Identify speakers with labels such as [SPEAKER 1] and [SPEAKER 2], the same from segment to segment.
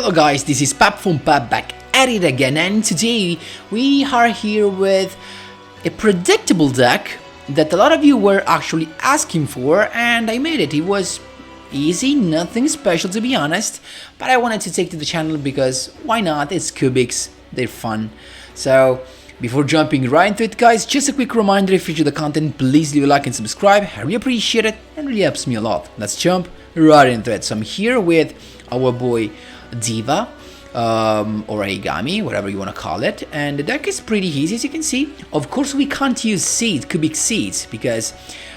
[SPEAKER 1] Hello guys, this is Pap from Pap back at it again, and today we are here with a predictable deck that a lot of you were actually asking for, and I made it. It was easy, nothing special to be honest, but I wanted to take to the channel because why not? It's CUBICS, they're fun. So before jumping right into it guys, just a quick reminder, if you enjoy the content, please leave a like and subscribe. I really appreciate it and really helps me a lot. Let's jump right into it. So I'm here with our boy Diva, or Origami, whatever you want to call it, and the deck is pretty easy as you can see. Of course we can't use cubic seeds because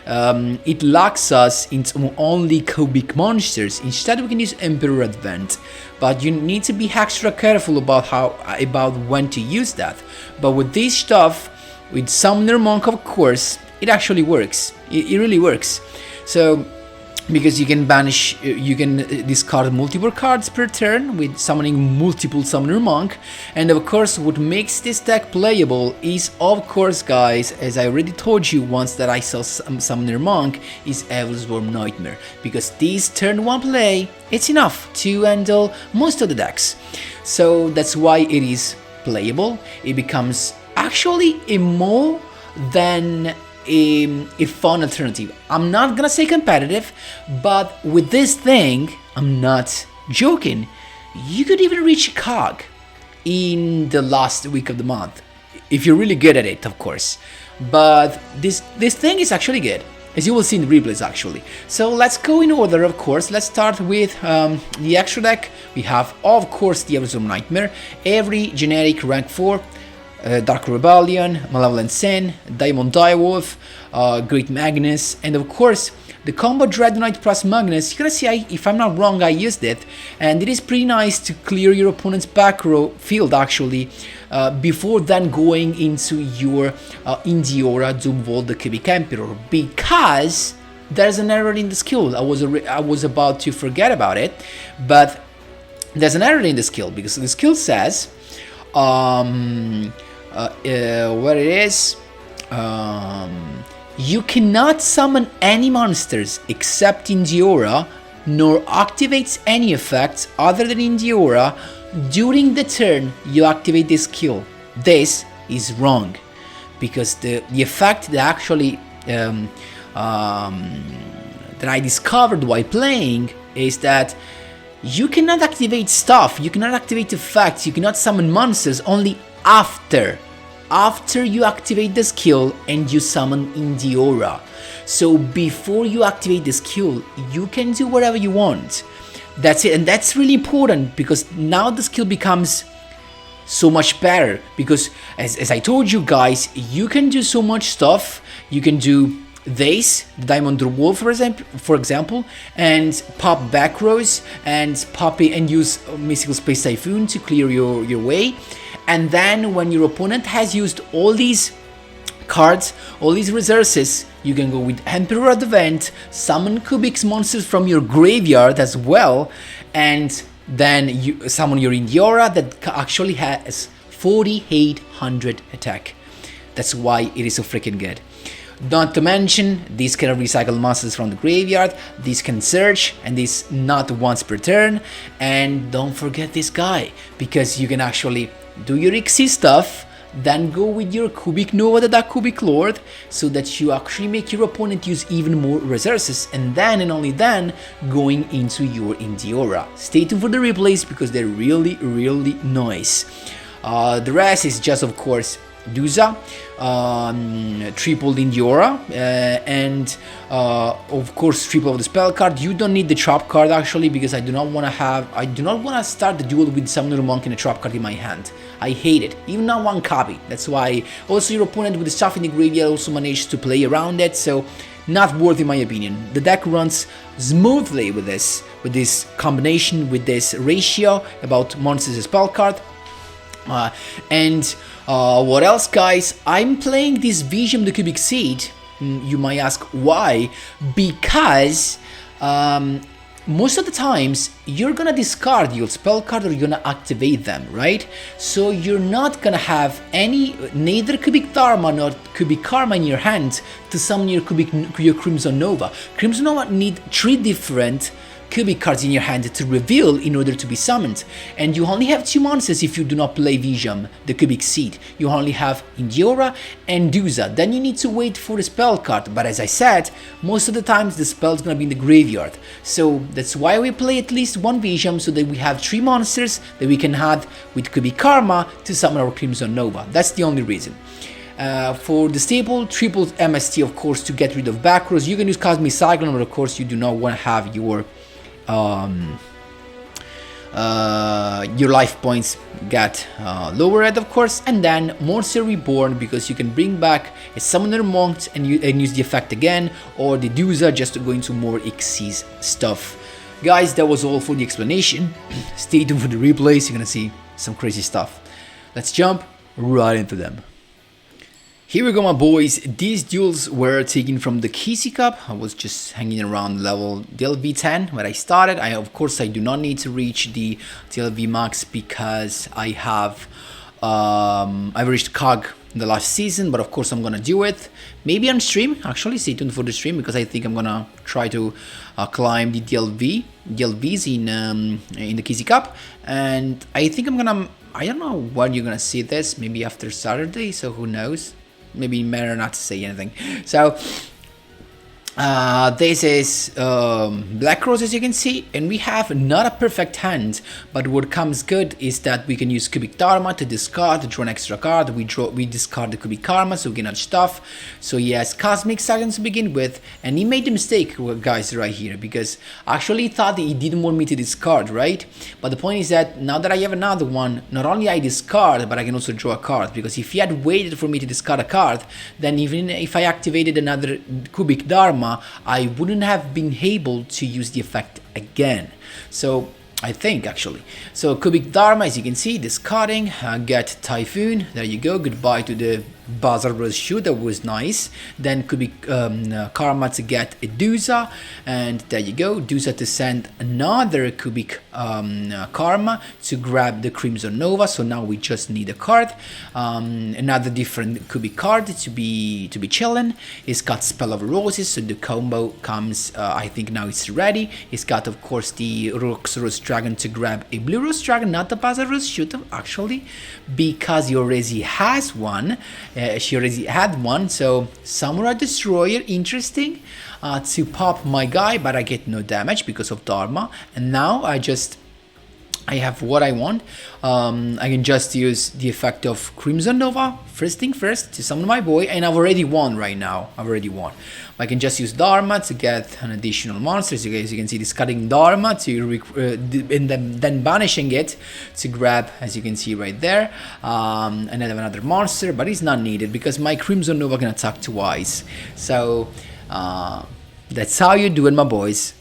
[SPEAKER 1] it locks us into only cubic monsters. Instead we can use Emperor Advent, but you need to be extra careful about when to use that. But with this stuff, with Summoner Monk, of course it actually works. It really works. So because you can discard multiple cards per turn with summoning multiple Summoner Monk, and of course what makes this deck playable is, of course guys, as I already told you once that I saw Summoner Monk, is Evilswarm Nightmare, because this turn 1 play, it's enough to handle most of the decks. So that's why it is playable. It becomes actually a more than a fun alternative. I'm not gonna say competitive, but with this thing, I'm not joking, you could even reach a cog in the last week of the month if you're really good at it, of course. But this thing is actually good, as you will see in the replays actually. So let's go in order, of course. Let's start with the extra deck. We have, of course, the Evilswarm Nightmare, every generic rank 4, Dark Rebellion, Malevolent Sin, Diamond Direwolf, Great Magnus, and of course the combo Dread Knight plus Magnus. You're gonna see, if I'm not wrong, I used it, and it is pretty nice to clear your opponent's back row field actually, before then going into your Indiora Doomvolt the Cubic Emperor, because there's an error in the skill. I was about to forget about it, but there's an error in the skill, because the skill says where it is, you cannot summon any monsters except Indiora, nor activates any effects other than Indiora during the turn you activate this skill. This is wrong, because the effect that actually that I discovered while playing is that you cannot activate stuff, you cannot activate effects, you cannot summon monsters only after you activate the skill and you summon Indiora. So before you activate the skill, you can do whatever you want. That's it, and that's really important, because now the skill becomes so much better, because as I told you guys, you can do so much stuff. You can do this, the Diamond Wolf for example, and pop back rows and and use Mystical Space Typhoon to clear your way. And then when your opponent has used all these cards, all these resources, you can go with Emperor Advent, summon CUBICS monsters from your graveyard as well, and then you summon your Indiora that actually has 4800 attack. That's why it is so freaking good. Not to mention, these can recycle monsters from the graveyard, these can search, and this not once per turn. And don't forget this guy, because you can actually do your XC stuff, then go with your Cubic Nova the Dark Cubic Lord, so that you actually make your opponent use even more resources, and then and only then going into your Indiora. Stay tuned for the replays, because they're really nice. The rest is just, of course, Duza, triple Indiora, and of course triple of the spell card. You don't need the trap card actually, because I do not want to start the duel with Summoner Monk and a trap card in my hand. I hate it, even not one copy. That's why also your opponent with the stuff in the graveyard also managed to play around it, so not worth in my opinion. The deck runs smoothly with this combination, with this ratio about monsters and spell card. What else guys, I'm playing this Vision the Cubic Seed. You might ask why. Because most of the times you're gonna discard your spell card or you're gonna activate them, right? So you're not gonna have neither Cubic Dharma nor Cubic Karma in your hand to summon your Crimson Nova. Crimson Nova need 3 different cubic cards in your hand to reveal in order to be summoned. And you only have 2 monsters if you do not play Vision, the cubic seed. You only have Indiora and Duza. Then you need to wait for the spell card, but as I said, most of the times the spell is gonna be in the graveyard. So that's why we play at least 1 Vision, so that we have 3 monsters that we can add with Cubic Karma to summon our Crimson Nova. That's the only reason. For the staple, triple MST, of course, to get rid of back rows. You can use Cosmic Cyclone, but of course you do not want to have your life points get lowered, of course. And then Monster Reborn, because you can bring back a Summoner Monk and use the effect again, or the Duza just to go into more Xyz stuff. Guys, that was all for the explanation. Stay tuned for the replays, you're gonna see some crazy stuff. Let's jump right into them. Here we go, my boys. These duels were taken from the Kisi Cup. I was just hanging around level DLV 10 where I started. Of course, I do not need to reach the DLV max because I have I've reached COG in the last season, but of course I'm gonna do it. Maybe on stream. Actually, stay tuned for the stream because I think I'm gonna try to climb the DLVs in the Kisi Cup, and I think I'm gonna. I don't know when you're gonna see this. Maybe after Saturday. So who knows? Maybe better not to say anything. So this is Black Rose, as you can see, and we have not a perfect hand, but what comes good is that we can use Cubic Dharma to discard, to draw an extra card. We discard the Cubic Karma, so we can add stuff. So he has Cosmic Silence to begin with, and he made the mistake, guys, right here, because actually he thought that he didn't want me to discard, right? But the point is that now that I have another one, not only I discard, but I can also draw a card, because if he had waited for me to discard a card, then even if I activated another Cubic Dharma, I wouldn't have been able to use the effect again. So I think actually. So Cubic Dharma, as you can see, discarding, get Typhoon, there you go, goodbye to the Buzzer Bros shoot, that was nice. Then Cubic Karma to get a Duza, and there you go, Duza to send another Cubic Karma to grab the Crimson Nova, so now we just need a card, another different Cubic card to be chilling. It's got Spell of Roses, so the combo comes, I think now it's ready. It's got, of course, the Rose Dragon to grab a Blue Rose Dragon, not the Buzzer Rose shoot actually, because he already has one. She already had one, so Samurai Destroyer, interesting, to pop my guy, but I get no damage because of Dharma, and now I have what I want. I can just use the effect of Crimson Nova, first thing first, to summon my boy, and I've already won right now. I've already won. I can just use Dharma to get an additional monster. So as you can see, discarding Dharma to and then banishing it to grab, as you can see right there, another monster, but it's not needed because my Crimson Nova can attack twice. So that's how you do it, my boys.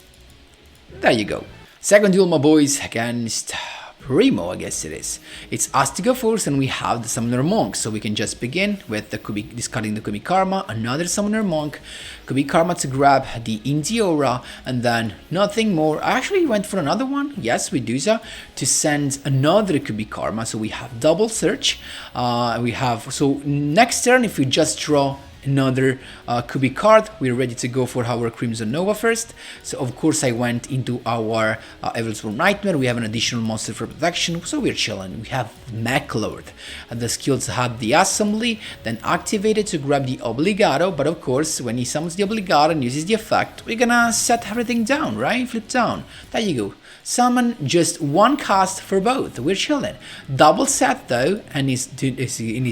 [SPEAKER 1] There you go. Second duel, my boys, against Primo, I guess it is. It's us to go first, and we have the Summoner Monk, so we can just begin with the discarding the Cubic Karma, another Summoner Monk, Cubic Karma to grab the Indiora, and then nothing more. I actually went for another one, yes, with Duza, to send another Cubic Karma, so we have double search. So next turn, if we just draw another Cubic card, we're ready to go for our Crimson Nova first. So of course I went into our Evilsworn Nightmare. We have an additional monster for protection, so we're chilling. We have Mech Lord. The skills have the Assembly, then activated to grab the Obligato, but of course when he summons the Obligato and uses the effect, we're gonna set everything down, right? Flip down. There you go. Summon just one cast for both. We're chilling. Double set though, and he's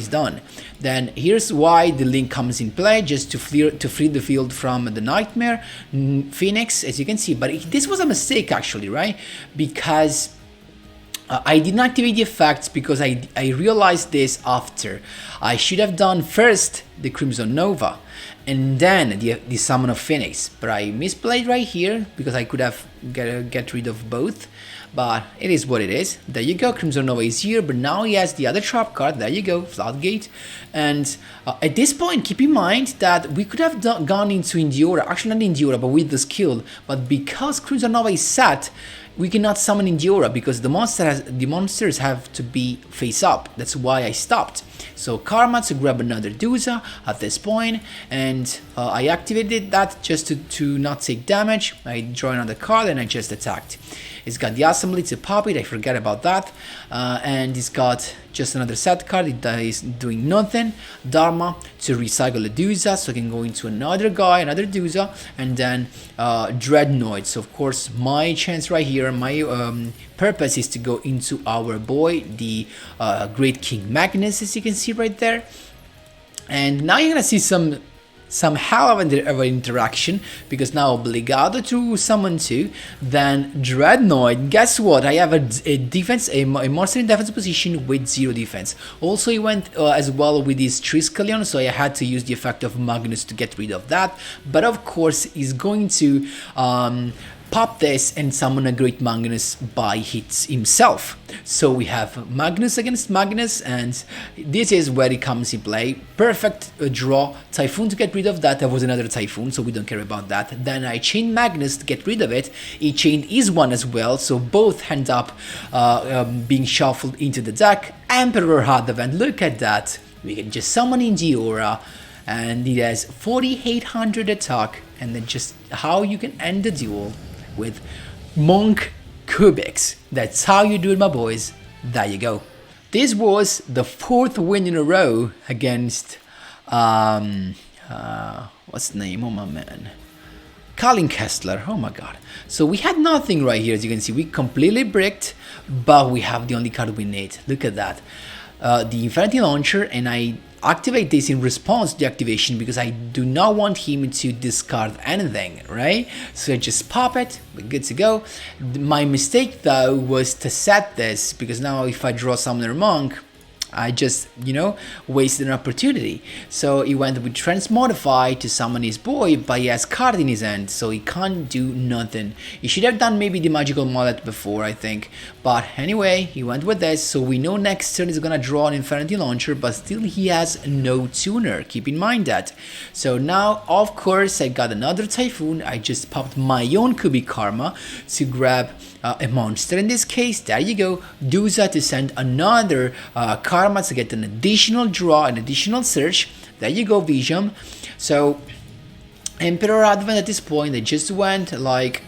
[SPEAKER 1] done. Then here's why the link comes in play, just to free the field from the Nightmare Phoenix, as you can see. But this was a mistake actually, right? Because I didn't activate the effects because I realized this after. I should have done first the Crimson Nova and then the Summon of Phoenix, but I misplayed right here because I could have get rid of both, but it is what it is. There you go, Crimson Nova is here, but now he has the other trap card. There you go, Floodgate. And at this point, keep in mind that we could have gone into Indiora, actually not Indiora, but with the skill, but because Crimson Nova is set, we cannot summon Indiora because the monsters have to be face up. That's why I stopped. So Karma to grab another Duza at this point, and I activated that just to not take damage. I draw another card and I just attacked. It's got the assembly to pop it, I forget about that, and it's got just another set card, it is doing nothing. Dharma to recycle a Duza, so I can go into another guy, another Duza, and then Dreadnought. So of course my chance right here, my purpose is to go into our boy, the Great King Magnus, as you can see right there. And now you're gonna see some hell of an interaction, because now obligado to summon 2, then Dreadnought. Guess what? I have a monster in defense position with 0 defense. Also, he went as well with his Triskelion, so I had to use the effect of Magnus to get rid of that. But of course, he's going to pop this and summon a Great Magnus by hits himself. So we have Magnus against Magnus, and this is where it comes in play. Perfect draw. Typhoon to get rid of that. There was another Typhoon, so we don't care about that. Then I chained Magnus to get rid of it. He chained his one as well, so both end up being shuffled into the deck. Emperor Advent, look at that. We can just summon in Diora, and it has 4800 attack, and then just how you can end the duel with Monk CUBICS. That's how you do it, my boys. There you go. This was the 4th win in a row against what's the name? Oh my man, Colin Kessler. Oh my god. So we had nothing right here, as you can see. We completely bricked, but we have the only card we need. Look at that. The Infernity launcher, and I activate this in response to the activation because I do not want him to discard anything, right? So I just pop it, we're good to go. My mistake though was to set this, because now if I draw Summoner Monk, I just, you know, wasted an opportunity. So he went with Transmodify to summon his boy, but he has card in his hand, so he can't do nothing. He should have done maybe the Magical Mullet before, I think. But anyway, he went with this, so we know next turn he's gonna draw an Infernity Launcher, but still he has no tuner, keep in mind that. So now, of course, I got another Typhoon. I just popped my own Kubi Karma to grab a monster. In this case, there you go, Duza to send another Karma to get an additional draw, an additional search. There you go, Vision. So Emperor Advent at this point, they just went like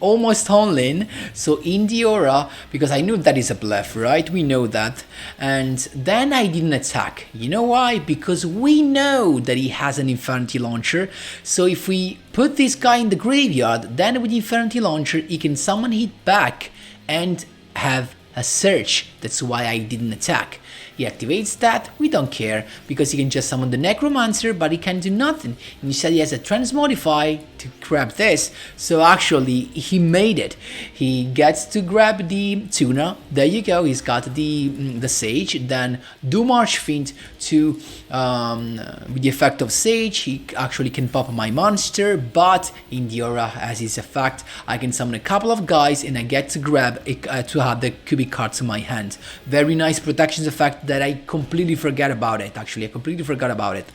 [SPEAKER 1] almost all in. So in the aura, because I knew that is a bluff, right? We know that. And then I didn't attack. You know why? Because we know that he has an Infernity Launcher. So if we put this guy in the graveyard, then with the Infernity Launcher, he can summon it back and have a search. That's why I didn't attack. He activates that, we don't care, because he can just summon the Necromancer, but he can do nothing. Instead he has a Transmodify to grab this, so actually he made it. He gets to grab the Tuna, there you go, he's got the Sage, then do Marchfiend to, with the effect of Sage, he actually can pop my monster, but in the aura, as is a fact, I can summon a couple of guys and I get to grab, to have the Cubic card to my hand. Very nice protections effect that I completely forgot about it. Actually, I completely forgot about it.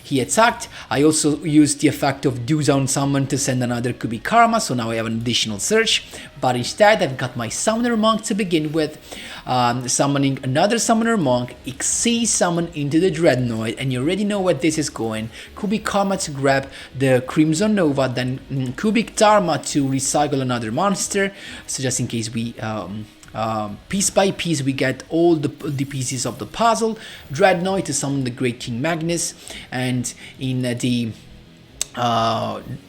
[SPEAKER 1] He attacked. I also used the effect of Duza on Summon to send another Kubi Karma, so now I have an additional search. But instead, I've got my Summoner Monk to begin with, summoning another Summoner Monk, Xyz summon into the Dreadnought, and you already know where this is going. Kubi Karma to grab the Crimson Nova, then Kubic Dharma to recycle another monster, so just in case we piece by piece we get all the pieces of the puzzle. Dreadnought to summon the Great King Magnus, and in the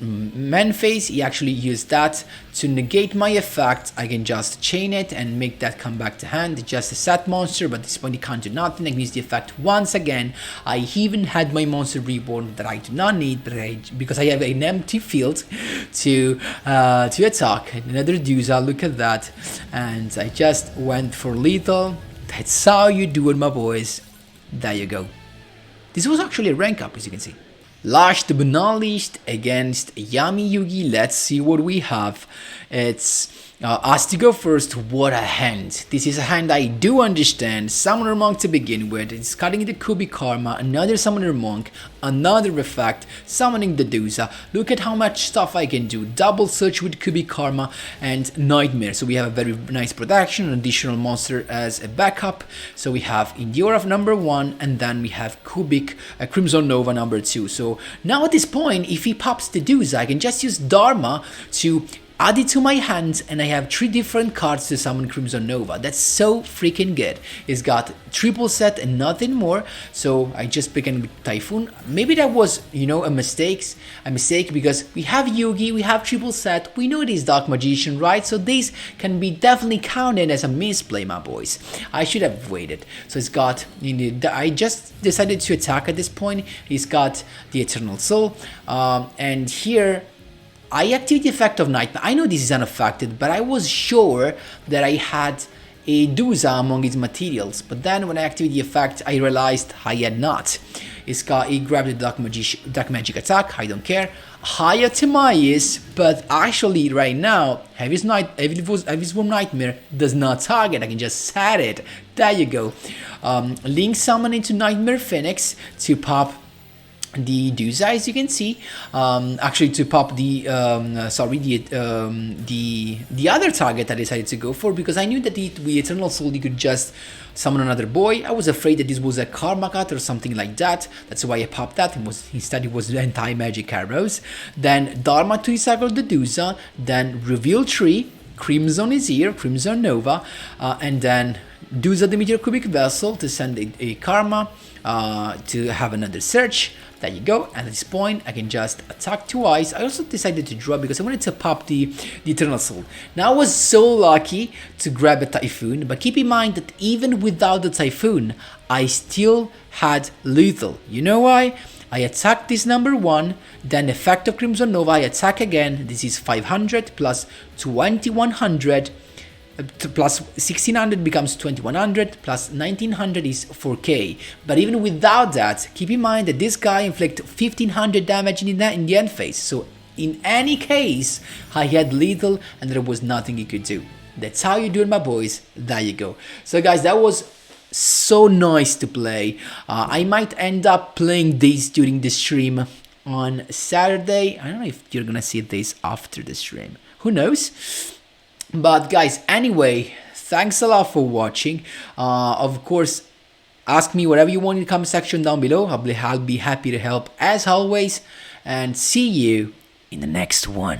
[SPEAKER 1] man phase he actually used that to negate my effect. I can just chain it and make that come back to hand. It's just a set monster, but at this point he can't do nothing. I can use the effect once again. I even had my monster reborn that I do not need, but because I have an empty field to attack. Another Duza, look at that, and I just went for lethal. That's how you do it, my boys. There you go. This was actually a rank up, as you can see. Last but not least, against Yami Yugi, let's see what we have. It's Asked to go first, what a hand. This is a hand I do understand. Summoner Monk to begin with. It's cutting the Kubi Karma, another Summoner Monk, another effect, summoning the Dusa. Look at how much stuff I can do. Double search with Kubi Karma and Nightmare. So we have a very nice protection, an additional monster as a backup. So we have Endure of number 1, and then we have Crimson Nova number 2. So now at this point, if he pops the Dusa, I can just use Dharma to add it to my hand, and I have 3 different cards to summon Crimson Nova. That's so freaking good. It's got triple set and nothing more, so I just began with Typhoon. Maybe that was, a mistake because we have Yugi, we have triple set, we know it is Dark Magician, right? So this can be definitely counted as a misplay, my boys. I should have waited. So it's got, I just decided to attack at this point. He's got the Eternal Soul, and here I activate the effect of Nightmare. I know this is unaffected, but I was sure that I had a Dusa among its materials. But then when I activated the effect, I realized I had not. He grabbed the Dark Magic attack, I don't care. Higher Timaeus, but actually right now, Heavy's Worm Nightmare does not target. I can just set it. There you go. Link summon into Nightmare Phoenix to pop the Dusa, as you can see, actually to pop the other target I decided to go for, because I knew that with Eternal Soul you could just summon another boy. I was afraid that this was a Karma Cut or something like that. That's why I popped that. Instead it was anti-magic arrows. Then Dharma to recycle the Dusa, then reveal 3, Crimson is here, Crimson Nova, and then Dusa the Meteor Cubic Vessel to send a Karma, to have another search. There you go. And at this point I can just attack twice. I also decided to draw because I wanted to pop the Eternal Soul. Now I was so lucky to grab a Typhoon, but keep in mind that even without the Typhoon I still had lethal. You know why? I attack this number 1, then effect of Crimson Nova, I attack again. This is 500 plus 2100 plus 1600 becomes 2100 plus 1900 is 4k. But even without that, keep in mind that this guy inflicts 1500 damage in the end phase. So in any case, I had lethal and there was nothing he could do. That's how you do it, my boys. There you go. So guys, that was so nice to play. I might end up playing this during the stream on Saturday. I don't know if you're gonna see this after the stream. Who knows? But guys, anyway, thanks a lot for watching. Of course, ask me whatever you want in the comment section down below. I'll be happy to help as always. And see you in the next one.